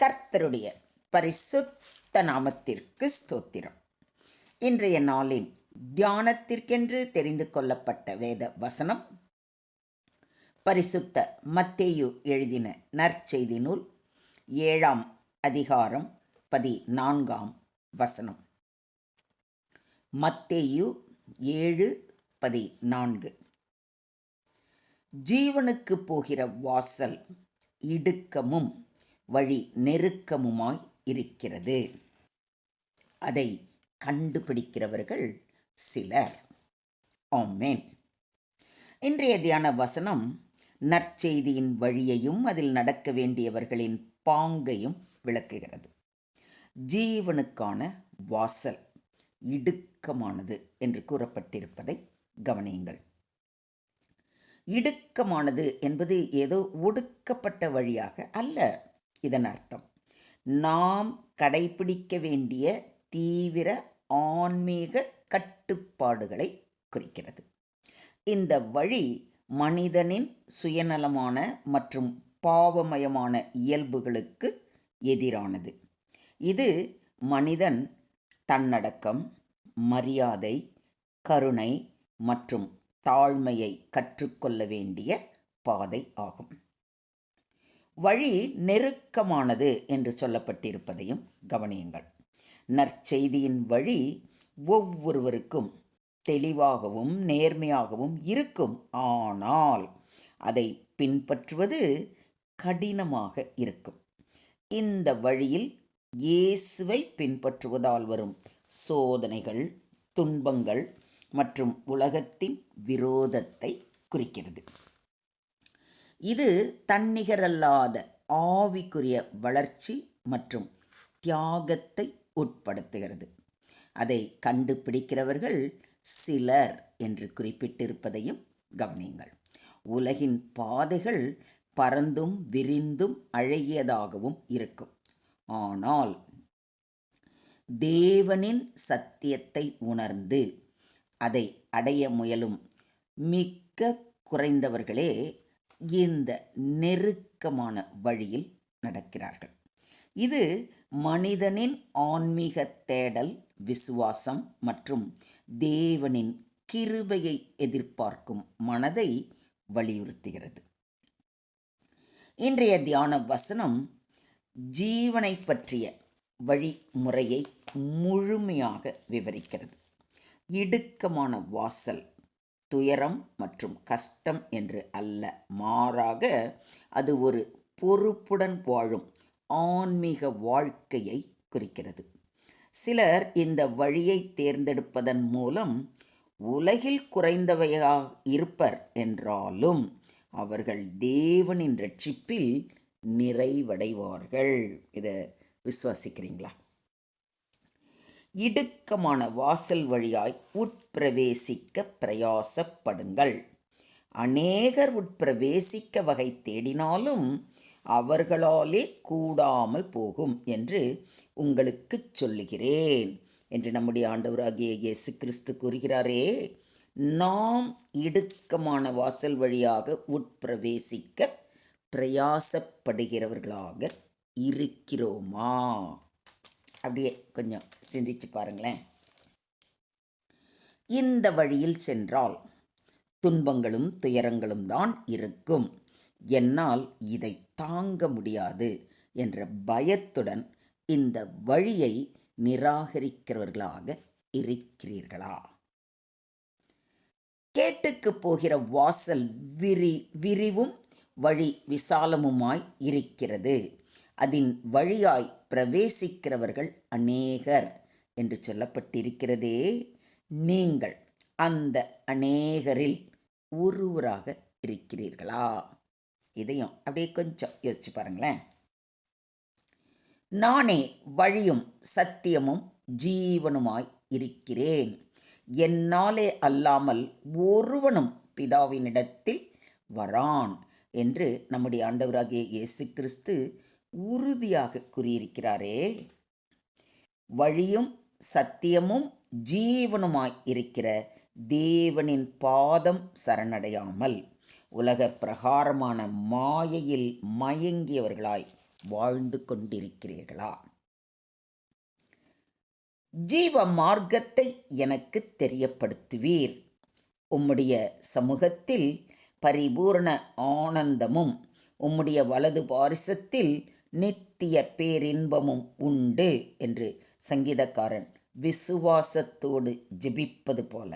கர்த்தருடைய பரிசுத்த நாமத்திற்கு ஸ்தோத்திரம். இன்றைய நாளின் தியானத்திற்கென்று தெரிந்து கொள்ளப்பட்ட வேத வசனம் பரிசுத்த மத்தேயு எழுதின நற்செய்தி நூல் 7ஆம் அதிகாரம் 14ஆம் வசனம். மத்தேயு 7:14. ஜீவனுக்கு போகிற வாசல் இடுக்கமும் வழி நெருக்கமுமாய் இருக்கிறது, அதை கண்டுபிடிக்கிறவர்கள் சிலர். ஆமென். இன்றைய தியான வசனம் நற்செய்தியின் வழியையும் அதில் நடக்க வேண்டியவர்களின் பாங்கையும் விளக்குகிறது. ஜீவனுக்கான வாசல் இடுக்கமானது என்று கூறப்பட்டிருப்பதை கவனியுங்கள். இடுக்கமானது என்பது ஏதோ ஒடுக்கப்பட்ட வழியாக அல்ல. இதன் அர்த்தம் நாம் கடைபிடிக்க வேண்டிய தீவிர ஆன்மீக கட்டுப்பாடுகளை குறிக்கிறது. இந்த வழி மனிதனின் சுயநலமான மற்றும் பாவமயமான இயல்புகளுக்கு எதிரானது. இது மனிதன் தன்னடக்கம், மரியாதை, கருணை மற்றும் தாழ்மையை கற்றுக்கொள்ள வேண்டிய பாதை ஆகும். வழி நெருக்கமானது என்று சொல்லப்பட்டிருப்பதையும் கவனியுங்கள். நற்செய்தியின் வழி ஒவ்வொருவருக்கும் தெளிவாகவும் நேர்மையாகவும் இருக்கும். ஆனால் அதை பின்பற்றுவது கடினமாக இருக்கும். இந்த வழியில் இயேசுவை பின்பற்றுவதால் வரும் சோதனைகள், துன்பங்கள் மற்றும் உலகத்தின் விரோதத்தை குறிக்கிறது. இது தன்னிகரல்லாத ஆவிக்குரிய வளர்ச்சி மற்றும் தியாகத்தை உட்படுத்துகிறது. அதை கண்டுபிடிக்கிறவர்கள் சிலர் என்று குறிப்பிட்டிருப்பதையும் கவனியுங்கள். உலகின் பாதைகள் பரந்தும் விரிந்தும் அழகியதாகவும் இருக்கும். ஆனால் தேவனின் சத்தியத்தை உணர்ந்து அதை அடைய முயலும் மிக குறைந்தவர்களே இந்த நெருக்கமான வழியில் நடக்கிறார்கள். இது மனிதனின் ஆன்மீக தேடல், விசுவாசம் மற்றும் தேவனின் கிருபையை எதிர்பார்க்கும் மனதை வலியுறுத்துகிறது. இன்றைய தியான வசனம் ஜீவனை பற்றிய வழிமுறையை முழுமையாக விவரிக்கிறது. இடுக்கமான வாசல் துயரம் மற்றும் கஷ்டம் என்று அல்ல, மாறாக அது ஒரு பொறுப்புடன் வாழும் ஆன்மீக வாழ்க்கையை குறிக்கிறது. சிலர் இந்த வழியை தேர்ந்தெடுப்பதன் மூலம் உலகில் குறைந்தவையாக இருப்பர் என்றாலும் அவர்கள் தேவனின் ரட்சிப்பில் நிறைவடைவார்கள். இதை விசுவாசிக்கிறீங்களா? இடுக்கமான வாசல் வழியாய் உட்பிரவேசிக்க பிரயாசப்படுங்கள். அநேகர் உட்பிரவேசிக்க வகை தேடினாலும் அவர்களாலே கூடாமல் போகும் என்று உங்களுக்கு சொல்லுகிறேன் என்று நம்முடைய ஆண்டவராகிய இயேசு கிறிஸ்து கூறுகிறாரே. நாம் இடுக்கமான வாசல் வழியாக உட்பிரவேசிக்க பிரயாசப்படுகிறவர்களாக இருக்கிறோமா? அப்படியே கொஞ்சம் சிந்திச்சு பாருங்களேன். இந்த வழியில் சென்றால் துன்பங்களும் துயரங்களும் தான் இருக்கும். என்னால் இதை தாங்க முடியாது என்ற பயத்துடன் இந்த வழியை நிராகரிக்கிறவர்களாக இருக்கிறீர்களா? கேட்டுக்கு போகிற வாசல் விரிவும் வழி விசாலமுமாய் இருக்கிறது. அதன் வழியாய் பிரவேசிக்கிறவர்கள் அநேகர் என்று சொல்லப்பட்டிருக்கிறதே. நீங்கள் அந்த அநேகரில் ஒருவராக இருக்கிறீர்களா? இதையும் அப்படியே கொஞ்சம் யோசிச்சு பாருங்களேன். நானே வழியும் சத்தியமும் ஜீவனுமாய் இருக்கிறேன். என்னாலே அல்லாமல் ஒருவனும் பிதாவினிடத்தில் வரான் என்று நம்முடைய ஆண்டவராகிய இயேசு கிறிஸ்து உறுதியாக கூறியிருக்கிறாரே. வழியும் சத்தியமும் ஜீவனுமாய் இருக்கிற தேவனின் பாதம் சரணடையாமல் உலக பிரகாரமான மாயையில் மயங்கியவர்களாய் வாழ்ந்து கொண்டிருக்கிறீர்களா? ஜீவ மார்க்கத்தை எனக்கு தெரியப்படுத்துவீர். உம்முடைய சமூகத்தில் பரிபூரண ஆனந்தமும் உம்முடைய வலது பாரிசத்தில் நித்திய பேரின்பமும் உண்டு என்று சங்கீதக்காரன் விசுவாசத்தோடு ஜெபிப்பது போல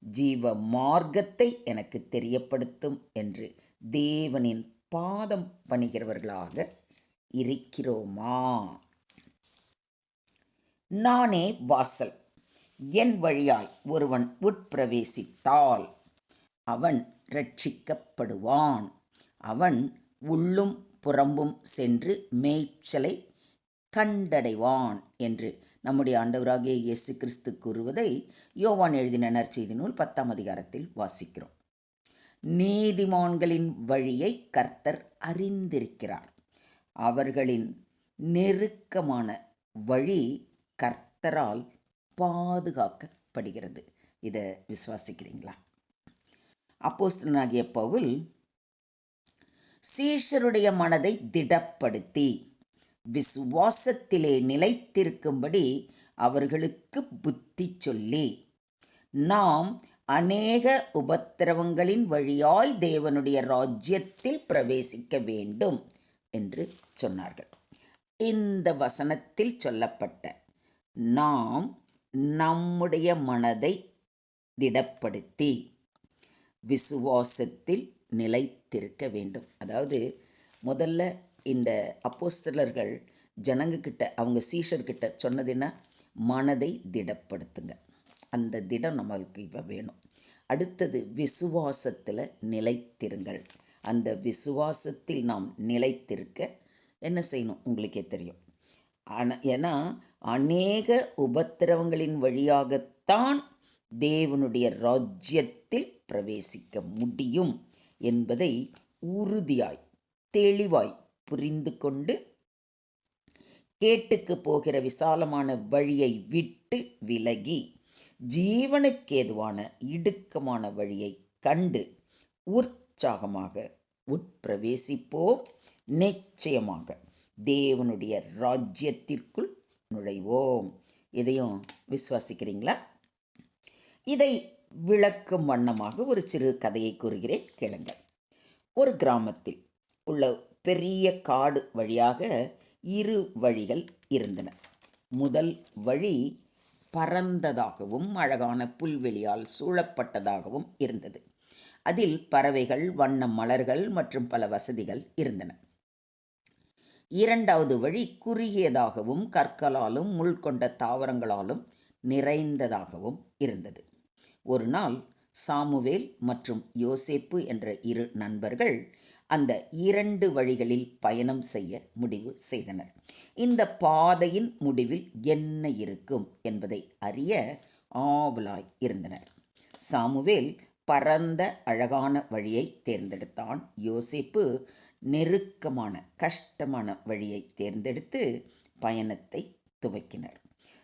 ஜீவ மார்க்கத்தை எனக்கு தெரியப்படுத்தும் என்று தேவனின் பாதம் பணிகிறவர்களாக இருக்கிறோமா? நானே வாசல். என் வழியாய் ஒருவன் உட்பிரவேசித்தால் அவன் ரட்சிக்கப்படுவான். அவன் உள்ளும் புறம்பும் சென்று மேய்ச்சலை கண்டடைவான் என்று நம்முடைய ஆண்டவராகிய இயேசு கிறிஸ்து கூறுவதை யோவான் எழுதின நற்செய்தி நூல் 10ஆம் அதிகாரத்தில் வாசிக்கிறோம். நீதிமான்களின் வழியை கர்த்தர் அறிந்திருக்கிறார். அவர்களின் நெருக்கமான வழி கர்த்தரால் பாதுகாக்கப்படுகிறது. இதை விசுவாசிக்கிறீங்களா? அப்போஸ்தலனாகிய பவுல் சீஷருடைய மனதை திடப்படுத்தி விசுவாசத்திலே நிலைத்திருக்கும்படி அவர்களுக்கு புத்தி சொல்லி, நாம் அநேக உபத்திரவங்களின் வழியாய் தேவனுடைய ராஜ்யத்தில் பிரவேசிக்க வேண்டும் என்று சொன்னார்கள். இந்த வசனத்தில் சொல்லப்பட்ட நாம் நம்முடைய மனதை திடப்படுத்தி விசுவாசத்தில் நிலைத்திருக்க வேண்டும். அதாவது முதல்ல இந்த அப்போஸ்தலர்கள் ஜனங்கக்கிட்ட, அவங்க சீஷர்கிட்ட சொன்னது என்ன? மனதை திடப்படுத்துங்க. அந்த திடம் நம்மளுக்கு இப்போ வேணும். அடுத்தது விசுவாசத்தில் நிலைத்திருங்கள். அந்த விசுவாசத்தில் நாம் நிலைத்திருக்க என்ன செய்யணும்? உங்களுக்கே தெரியும். ஏன்னா அநேக உபத்திரவங்களின் வழியாகத்தான் தேவனுடைய ராஜ்யத்தில் பிரவேசிக்க முடியும் என்பதை உறுதியாய் தெளிவாய் புரிந்து கொண்டு கேட்டுக்கு போகிற விசாலமான வழியை விட்டு விலகி ஜீவனுக்கேதுவான இடுக்கமான வழியை கண்டு உற்சாகமாக உட்பிரவேசிப்போம். நிச்சயமாக தேவனுடைய ராஜ்யத்திற்குள் நுழைவோம். இதையும் விசுவாசிக்கிறீங்களா? இதை விளக்கும் வண்ணமாக ஒரு சிறு கதையை கூறுகிறேன், கேளுங்கள். ஒரு கிராமத்தில் உள்ள பெரிய காடு வழியாக 2 வழிகள் இருந்தன. முதல் வழி பரந்ததாகவும் அழகான புல்வெளியால் சூழப்பட்டதாகவும் இருந்தது. அதில் பறவைகள், வண்ண மலர்கள் மற்றும் பல வசதிகள் இருந்தன. 2வது வழி குறுகியதாகவும் கற்களாலும் முள் கொண்ட தாவரங்களாலும் நிறைந்ததாகவும் இருந்தது. ஒரு நாள் சாமுவேல் மற்றும் யோசேப்பு என்ற 2 நண்பர்கள் அந்த 2 வழிகளில் பயணம் செய்ய முடிவு செய்தனர். இந்த பாதையின் முடிவில் என்ன இருக்கும் என்பதை அறிய ஆவலாய் இருந்தனர். சாமுவேல் பரந்த அழகான வழியை தேர்ந்தெடுத்தான். யோசேப்பு நெருக்கமான கஷ்டமான வழியை தேர்ந்தெடுத்து பயணத்தை துவக்கினர்.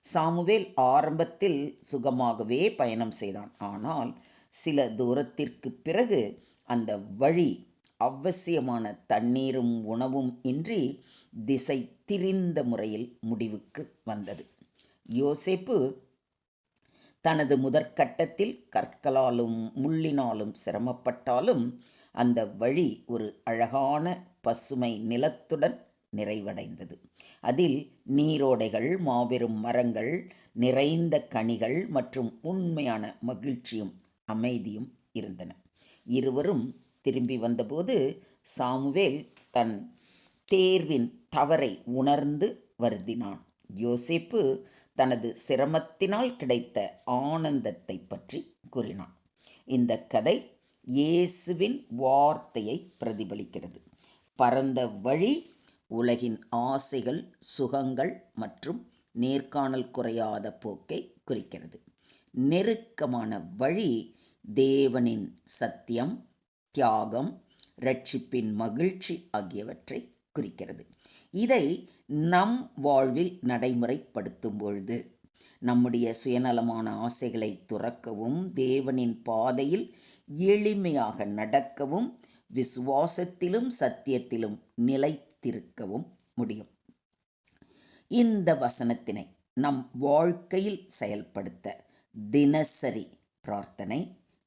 சாமுவேல் ஆரம்பத்தில் சுகமாகவே பயணம் செய்தான். ஆனால் சில தூரத்திற்கு பிறகு அந்த வழி அவசியமான தண்ணீரும் உணவும் இன்றி திசை திரிந்த முறையில் முடிவுக்கு வந்தது. யோசேப்பு தனது முதற்கட்டத்தில் கற்களாலும் முள்ளினாலும் சிரமப்பட்டாலும் அந்த வழி ஒரு அழகான பசுமை நிலத்துடன் நிறைவடைந்தது. அதில் நீரோடைகள், மாபெரும் மரங்கள், நிறைந்த கனிகள் மற்றும் உண்மையான மகிழ்ச்சியும் அமைதியும் இருந்தன. இருவரும் திரும்பி வந்தபோது சாமுவேல் தன் தேர்வின் தவறை உணர்ந்து வருந்தினான். யோசேப்பு தனது சிரமத்தினால் கிடைத்த ஆனந்தத்தை பற்றி கூறினான். இந்த கதை இயேசுவின் வார்த்தையை பிரதிபலிக்கிறது. பரந்த வழி உலகின் ஆசைகள், சுகங்கள் மற்றும் நேர்காணல் குறையாத போக்கை குறிக்கிறது. நெருக்கமான வழி தேவனின் சத்தியம், தியாகம், இரட்சிப்பின் மகிழ்ச்சி ஆகியவற்றை குறிக்கிறது. இதை நம் வாழ்வில் நடைமுறைப்படுத்தும் பொழுது நம்முடைய சுயநலமான ஆசைகளை துறக்கவும், தேவனின் பாதையில் எளிமையாக நடக்கவும், விசுவாசத்திலும் சத்தியத்திலும் நிலைத்திருக்கவும் முடியும். இந்த வசனத்தினை நம் வாழ்க்கையில் செயல்படுத்த தினசரி பிரார்த்தனை,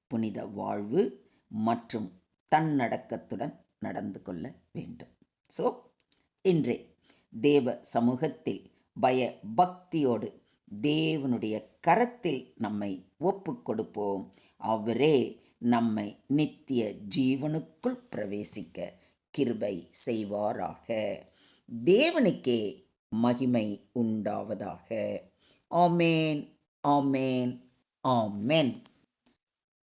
புனித வாழ்வு மற்றும் தன்னடக்கத்துடன் நடந்து கொள்ள வேண்டும். ஸோ இன்றே தேவ சமூகத்தில் பய பக்தியோடு தேவனுடைய கரத்தில் நம்மை ஒப்பு கொடுப்போம். அவரே நம்மை நித்திய ஜீவனுக்குள் பிரவேசிக்க கிருபை செய்வாராக. தேவனுக்கே மகிமை உண்டாவதாக. ஆமேன், ஆமேன், ஆமென்.